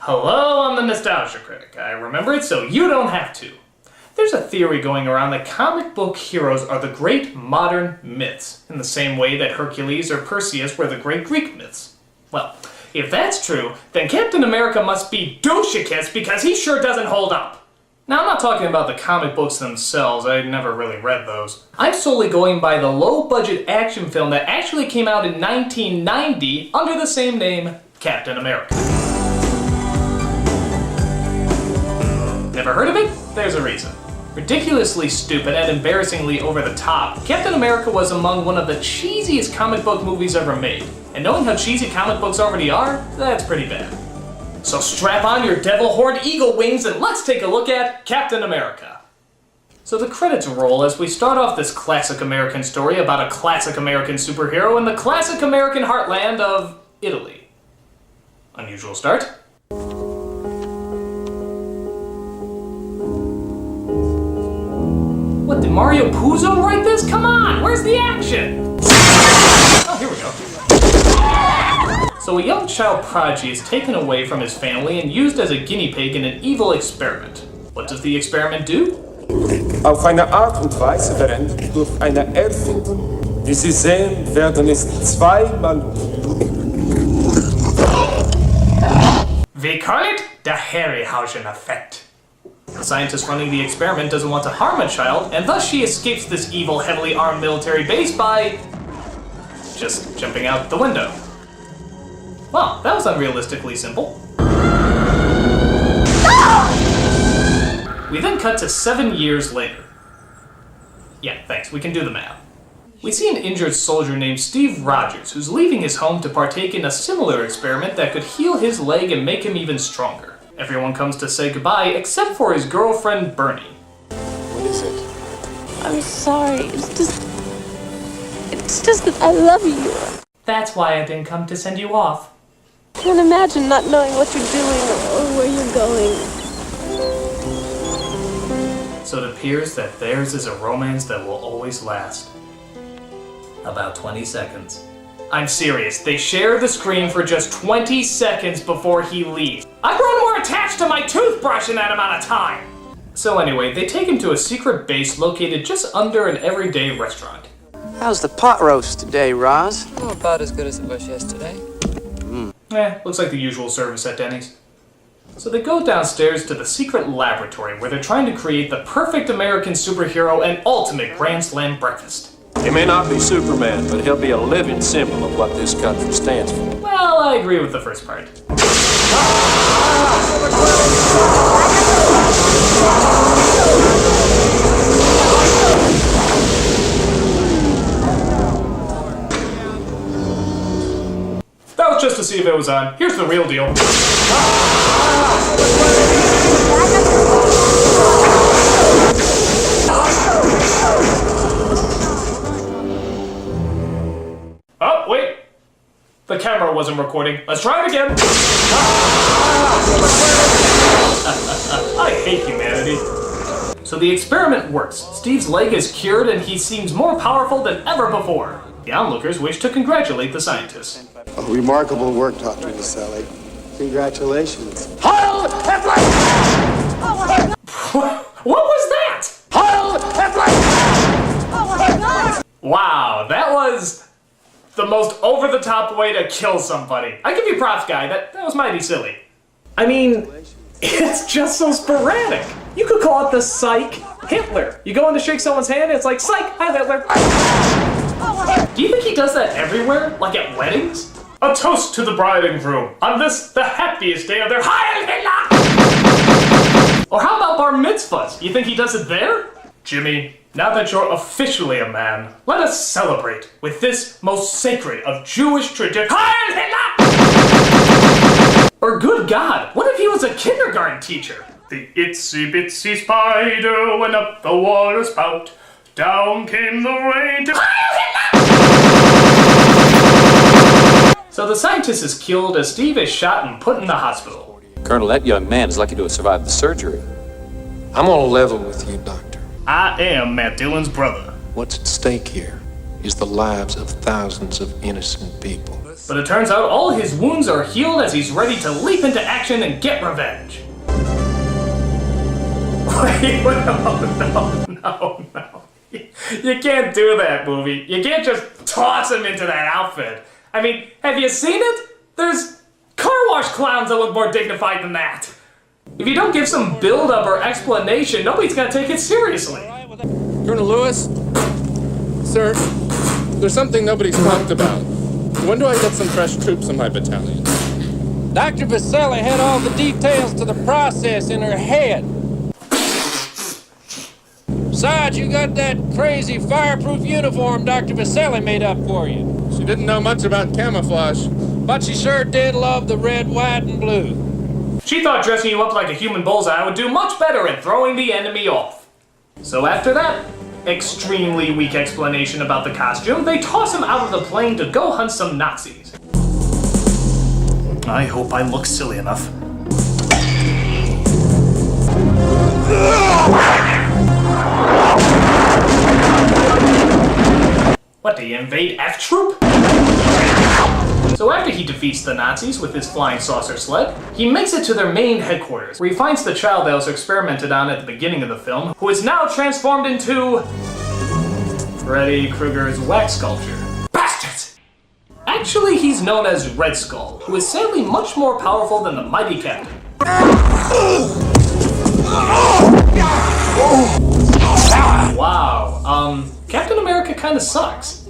Hello, I'm the Nostalgia Critic. I remember it so you don't have to. There's a theory going around that comic book heroes are the great modern myths, in the same way that Hercules or Perseus were the great Greek myths. Well, if that's true, then Captain America must be douchikis because he sure doesn't hold up. Now, I'm not talking about the comic books themselves, I never really read those. I'm solely going by the low-budget action film that actually came out in 1990 under the same name, Captain America. Never heard of it? There's a reason. Ridiculously stupid and embarrassingly over the top, Captain America was among one of the cheesiest comic book movies ever made. And knowing how cheesy comic books already are, that's pretty bad. So strap on your devil-horned eagle wings and let's take a look at Captain America. So the credits roll as we start off this classic American story about a classic American superhero in the classic American heartland of Italy. Unusual start. What, did Mario Puzo write this? Come on, where's the action? Oh, here we go. So a young child prodigy is taken away from his family and used as a guinea pig in an evil experiment. What does the experiment do? Auf eine Art und Weise verwendet durch eine Erfindung, wie Sie sehen, werden es zweimal. We call it the Harryhausen effect. The scientist running the experiment doesn't want to harm a child, and thus she escapes this evil, heavily armed military base by just jumping out the window. Well, that was unrealistically simple. We then cut to 7 years later. Yeah, thanks, we can do the math. We see an injured soldier named Steve Rogers who's leaving his home to partake in a similar experiment that could heal his leg and make him even stronger. Everyone comes to say goodbye except for his girlfriend, Bernie. What is it? I'm sorry. It's just that I love you. That's why I didn't come to send you off. I can't imagine not knowing what you're doing or where you're going. So it appears that theirs is a romance that will always last. About 20 seconds. I'm serious, they share the screen for just 20 seconds before he leaves. I've grown more attached to my toothbrush in that amount of time! So anyway, they take him to a secret base located just under an everyday restaurant. How's the pot roast today, Roz? Oh, about as good as it was yesterday. Looks like the usual service at Denny's. So they go downstairs to the secret laboratory where they're trying to create the perfect American superhero and ultimate Grand Slam breakfast. He may not be Superman, but he'll be a living symbol of what this country stands for. Well, I agree with the first part. That was just to see if it was on. Here's the real deal. Oh, wait. The camera wasn't recording. Let's try it again. I hate humanity. So the experiment works. Steve's leg is cured and he seems more powerful than ever before. The onlookers wish to congratulate the scientist. Remarkable work, Dr. Naselli. Congratulations. Heil Hitler! What was that? Heil Hitler! Wow, that was the most over-the-top way to kill somebody. I give you props, guy. That was mighty silly. I mean, it's just so sporadic. You could call it the Psych Hitler. You go in to shake someone's hand, it's like, Psych, hi Hitler. Do you think he does that everywhere? Like at weddings? A toast to the bride and groom on this, the happiest day of their Heil Hitler! Or how about bar mitzvahs? You think he does it there? Jimmy, now that you're officially a man, let us celebrate with this most sacred of Jewish tradition. Heil Hitler! Or good God, what if he was a kindergarten teacher? The itsy bitsy spider went up the water spout. Down came the rain to Heil Hitler! So the scientist is killed as Steve is shot and put in the hospital. Colonel, that young man is lucky to have survived the surgery. I'm on a level with you, Doctor. I am Matt Dillon's brother. What's at stake here is the lives of thousands of innocent people. But it turns out all his wounds are healed as he's ready to leap into action and get revenge. Wait, no. You can't do that, movie. You can't just toss him into that outfit. I mean, have you seen it? There's car wash clowns that look more dignified than that. If you don't give some build-up or explanation, nobody's gonna take it seriously. Colonel Lewis? Sir, there's something nobody's talked about. When do I get some fresh troops in my battalion? Dr. Vaselli had all the details to the process in her head. Sarge, you got that crazy fireproof uniform Dr. Vaselli made up for you. She didn't know much about camouflage. But she sure did love the red, white, and blue. She thought dressing you up like a human bullseye would do much better in throwing the enemy off. So after that extremely weak explanation about the costume, they toss him out of the plane to go hunt some Nazis. I hope I look silly enough. What, do you invade F Troop? So after he defeats the Nazis with his flying saucer sled, he makes it to their main headquarters, where he finds the child that was experimented on at the beginning of the film, who is now transformed into Freddy Krueger's wax sculpture. Bastards! Actually, he's known as Red Skull, who is sadly much more powerful than the mighty Captain. Wow, Captain America kinda sucks.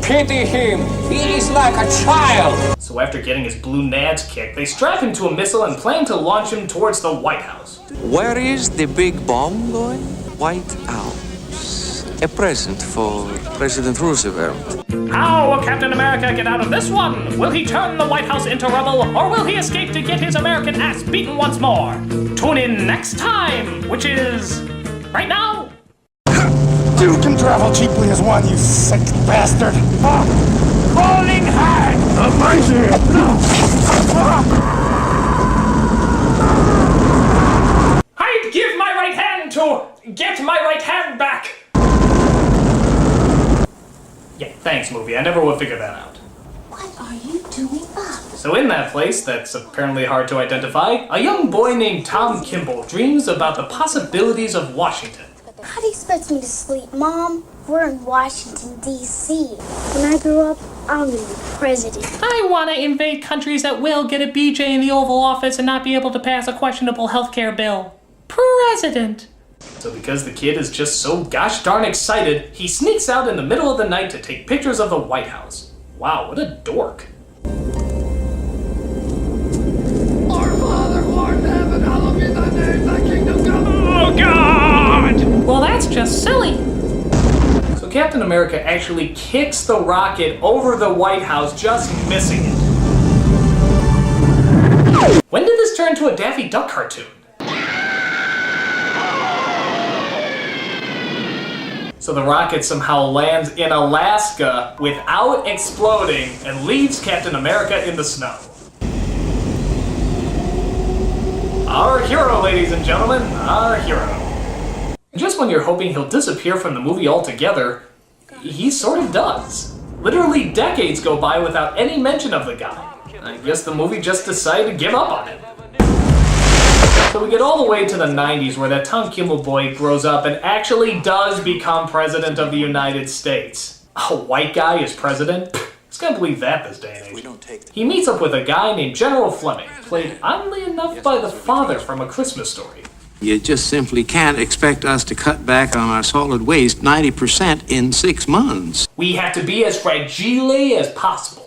Pity him. He is like a child. So after getting his blue nads kicked, they strap him to a missile and plan to launch him towards the White House. Where is the big bomb going? White House. A present for President Roosevelt. How will Captain America get out of this one? Will he turn the White House into rubble, or will he escape to get his American ass beaten once more? Tune in next time, which is right now. Two can travel cheaply as one, you sick bastard! Falling hard! I'd give my right hand to get my right hand back! Yeah, thanks, movie. I never would figure that out. What are you doing up? So in that place, that's apparently hard to identify, a young boy named Tom Kimball dreams about the possibilities of Washington. How do you expect me to sleep, Mom? We're in Washington, D.C. When I grow up, I'm gonna be president. I want to invade countries that will get a BJ in the Oval Office and not be able to pass a questionable healthcare bill. President. So because the kid is just so gosh darn excited, he sneaks out in the middle of the night to take pictures of the White House. Wow, what a dork. Our Father who art in heaven, hallowed be thy name, thy kingdom come. Oh God! Well, that's just silly. So Captain America actually kicks the rocket over the White House, just missing it. When did this turn into a Daffy Duck cartoon? So the rocket somehow lands in Alaska without exploding and leaves Captain America in the snow. Our hero, ladies and gentlemen, our hero. And just when you're hoping he'll disappear from the movie altogether, he sort of does. Literally decades go by without any mention of the guy. I guess the movie just decided to give up on him. So we get all the way to the 90s where that Tom Kimball boy grows up and actually does become president of the United States. A white guy is president? Who's gonna believe that this day and age? He meets up with a guy named General Fleming, played oddly enough by the father from A Christmas Story. You just simply can't expect us to cut back on our solid waste 90% in 6 months. We have to be as fragile as possible.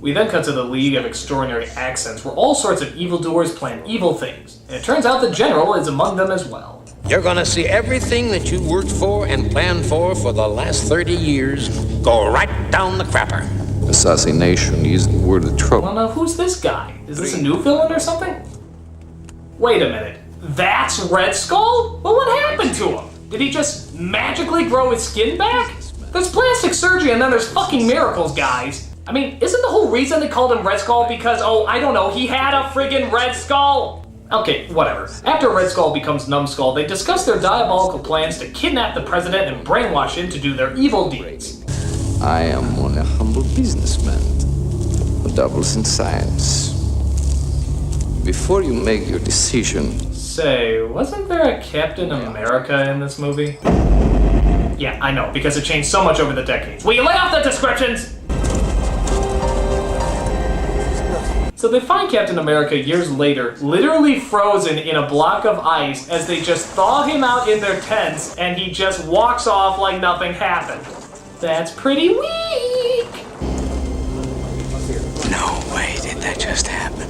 We then cut to the League of Extraordinary Accents, where all sorts of evildoers plan evil things. And it turns out the General is among them as well. You're gonna see everything that you worked for and planned for the last 30 years go right down the crapper. Assassination isn't worth the trouble. Well, now who's this guy? Is this a new villain or something? Wait a minute. That's Red Skull? Well, what happened to him? Did he just magically grow his skin back? There's plastic surgery and then there's fucking miracles, guys. I mean, isn't the whole reason they called him Red Skull because, oh, I don't know, he had a friggin' Red Skull? Okay, whatever. After Red Skull becomes Numbskull, they discuss their diabolical plans to kidnap the president and brainwash him to do their evil deeds. I am only a humble businessman. doubles in science. Before you make your decision... Say, wasn't there a Captain America in this movie? Yeah, I know, because it changed so much over the decades. Will you lay off the descriptions? So they find Captain America years later, literally frozen in a block of ice as they just thaw him out in their tents and he just walks off like nothing happened. That's pretty weak! No way did that just happen.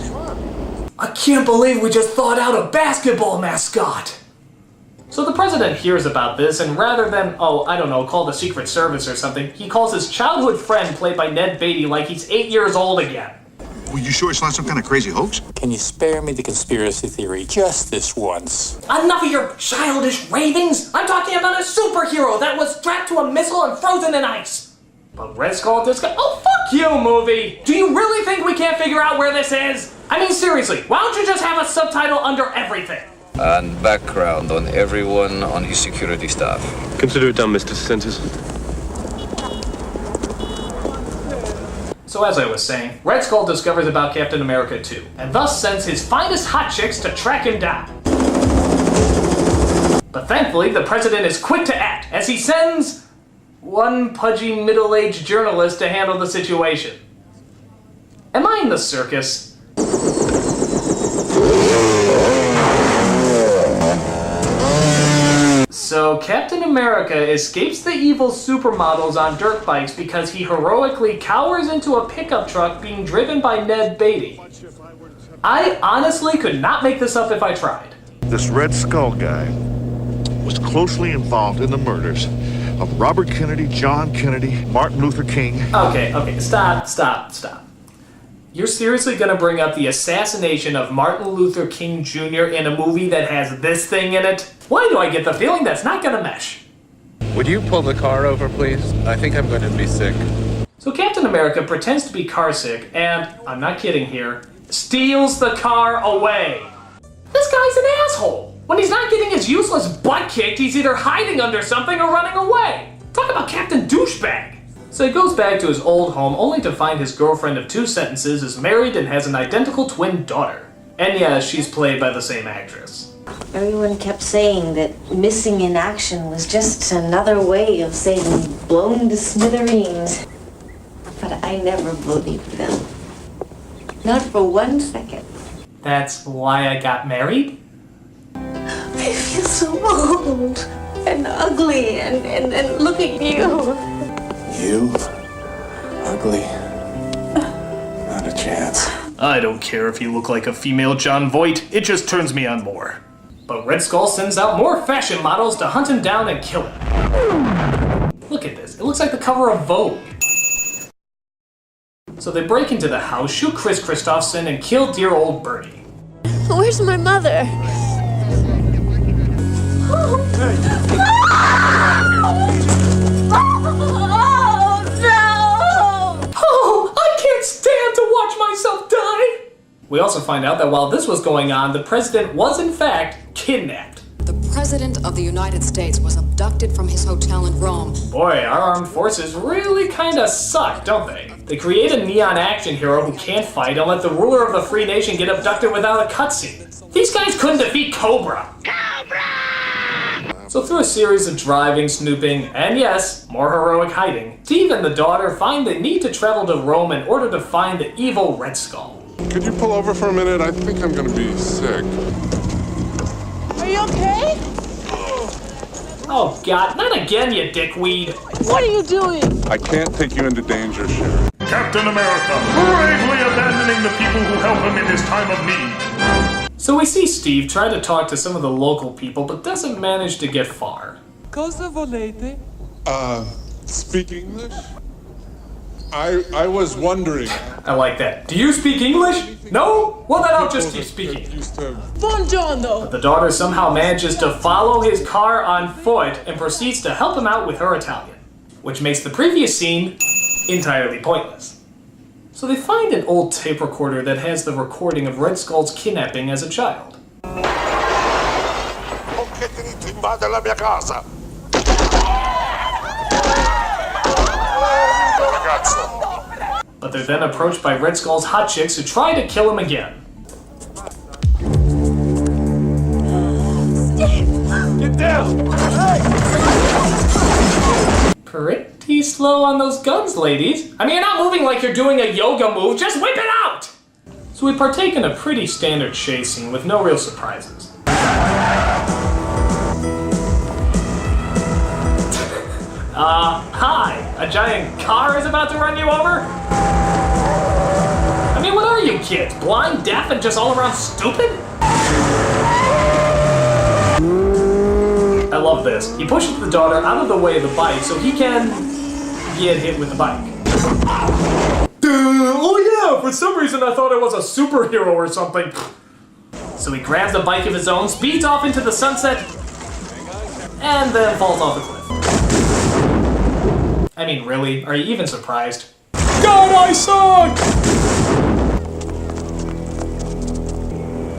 I can't believe we just thawed out a basketball mascot! So the president hears about this, and rather than, oh, I don't know, call the Secret Service or something, he calls his childhood friend, played by Ned Beatty, like he's 8 years old again. Well, you sure it's not some kind of crazy hoax? Can you spare me the conspiracy theory just this once? Enough of your childish ravings! I'm talking about a superhero that was strapped to a missile and frozen in ice! But Red Skull disco- Oh, fuck you, movie! Do you really think we can't figure out where this is? I mean, seriously, why don't you just have a subtitle under everything? And background on everyone on his security staff. Consider it done, Mr. Centers. So as I was saying, Red Skull discovers about Captain America 2, and thus sends his finest hot chicks to track him down. But thankfully, the president is quick to act, as he sends one pudgy middle-aged journalist to handle the situation. Am I in the circus? So Captain America escapes the evil supermodels on dirt bikes because he heroically cowers into a pickup truck being driven by Ned Beatty. I honestly could not make this up if I tried. This Red Skull guy was closely involved in the murders of Robert Kennedy, John Kennedy, Martin Luther King. Okay, stop. You're seriously gonna bring up the assassination of Martin Luther King Jr. in a movie that has this thing in it? Why do I get the feeling that's not gonna mesh? Would you pull the car over, please? I think I'm going to be sick. So Captain America pretends to be car sick and, I'm not kidding here, steals the car away. This guy's an asshole. When he's not getting his useless butt kicked, he's either hiding under something or running away. Talk about Captain Douchebag. So he goes back to his old home only to find his girlfriend of 2 sentences is married and has an identical twin daughter. And yeah, she's played by the same actress. Everyone kept saying that missing in action was just another way of saying blown to smithereens. But I never believed them. Not for 1 second. That's why I got married? I feel so old and ugly and look at you. You? Ugly? Not a chance. I don't care if you look like a female John Voight, it just turns me on more. But Red Skull sends out more fashion models to hunt him down and kill him. Look at this, it looks like the cover of Vogue. So they break into the house, shoot Chris Christopherson, and kill dear old Bernie. Where's my mother? Oh, I can't stand to watch myself die! We also find out that while this was going on, the president was in fact kidnapped. The President of the United States was abducted from his hotel in Rome. Boy, our armed forces really kinda suck, don't they? They create a neon action hero who can't fight and let the ruler of the free nation get abducted without a cutscene. These guys couldn't defeat Cobra! So through a series of driving, snooping, and yes, more heroic hiding, Steve and the daughter find they need to travel to Rome in order to find the evil Red Skull. Could you pull over for a minute? I think I'm going to be sick. Are you okay? Oh god, not again, you dickweed! What are you doing? I can't take you into danger, Sharon. Captain America, bravely abandoning the people who help him in his time of need. So we see Steve try to talk to some of the local people, but doesn't manage to get far. Cosa volete? Speak English? I was wondering. I like that. Do you speak English? No? Well, then I'll just keep speaking. Buongiorno! But the daughter somehow manages to follow his car on foot and proceeds to help him out with her Italian, which makes the previous scene entirely pointless. So they find an old tape recorder that has the recording of Red Skull's kidnapping as a child. But they're then approached by Red Skull's hot chicks who try to kill him again. Get down! Pretty slow on those guns, ladies. I mean, you're not moving like you're doing a yoga move, just whip it out! So we partake in a pretty standard chase scene with no real surprises. Hi! A giant car is about to run you over? I mean, what are you kids? Blind, deaf, and just all around stupid? I love this. He pushes the daughter out of the way of the bike so he can get hit with the bike. Oh yeah, for some reason I thought I was a superhero or something. So he grabs a bike of his own, speeds off into the sunset, and then falls off the cliff. I mean, really? Are you even surprised? God, I suck!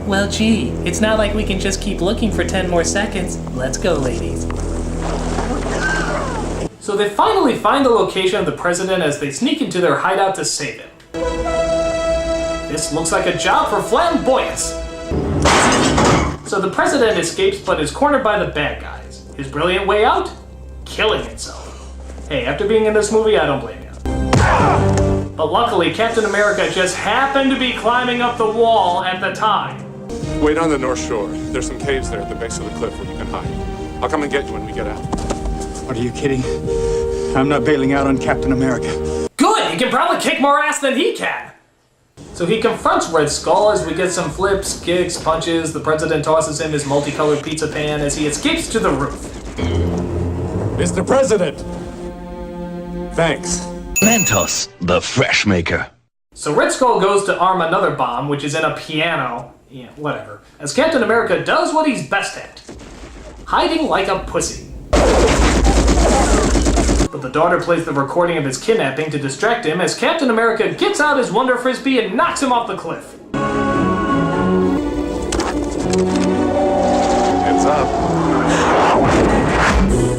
Well, gee, it's not like we can just keep looking for 10 more seconds. Let's go, ladies. So they finally find the location of the president as they sneak into their hideout to save him. This looks like a job for flamboyance. So the president escapes but is cornered by the bad guys. His brilliant way out? Killing himself. Hey, after being in this movie, I don't blame you. But luckily, Captain America just happened to be climbing up the wall at the time. Wait on the North Shore. There's some caves there at the base of the cliff where you can hide. I'll come and get you when we get out. Are you kidding? I'm not bailing out on Captain America. Good! He can probably kick more ass than he can! So he confronts Red Skull as we get some flips, kicks, punches. The president tosses him his multicolored pizza pan as he escapes to the roof. Mr. President! Thanks. Mentos, the fresh maker. So Red Skull goes to arm another bomb, which is in a piano. Yeah, whatever. As Captain America does what he's best at. Hiding like a pussy. But the daughter plays the recording of his kidnapping to distract him as Captain America gets out his Wonder Frisbee and knocks him off the cliff. Heads up.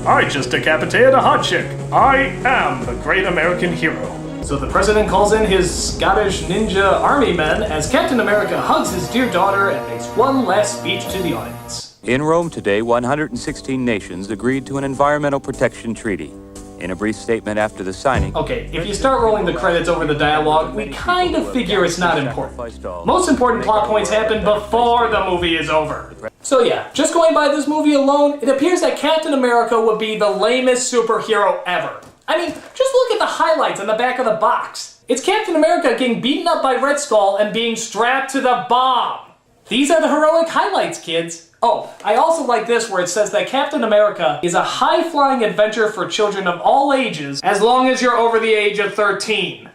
I just decapitated a hot chick. I am the great American hero. So the president calls in his Scottish ninja army men as Captain America hugs his dear daughter and makes one last speech to the audience. In Rome today, 116 nations agreed to an environmental protection treaty. In a brief statement after the signing... Okay, if you start rolling the credits over the dialogue, we kind of figure it's not important. Most important plot points happen before the movie is over. So yeah, just going by this movie alone, it appears that Captain America would be the lamest superhero ever. I mean, just look at the highlights on the back of the box. It's Captain America getting beaten up by Red Skull and being strapped to the bomb. These are the heroic highlights, kids. Oh, I also like this where it says that Captain America is a high-flying adventure for children of all ages as long as you're over the age of 13.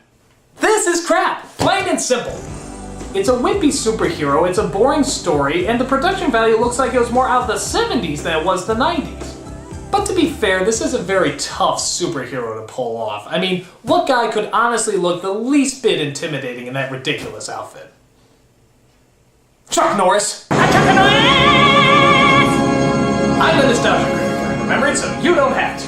This is crap, plain and simple. It's a wimpy superhero, it's a boring story, and the production value looks like it was more out of the 70s than it was the 90s. But to be fair, this is a very tough superhero to pull off. I mean, what guy could honestly look the least bit intimidating in that ridiculous outfit? Chuck Norris! I'm the Nostalgia Critic. I remember it so you don't have to.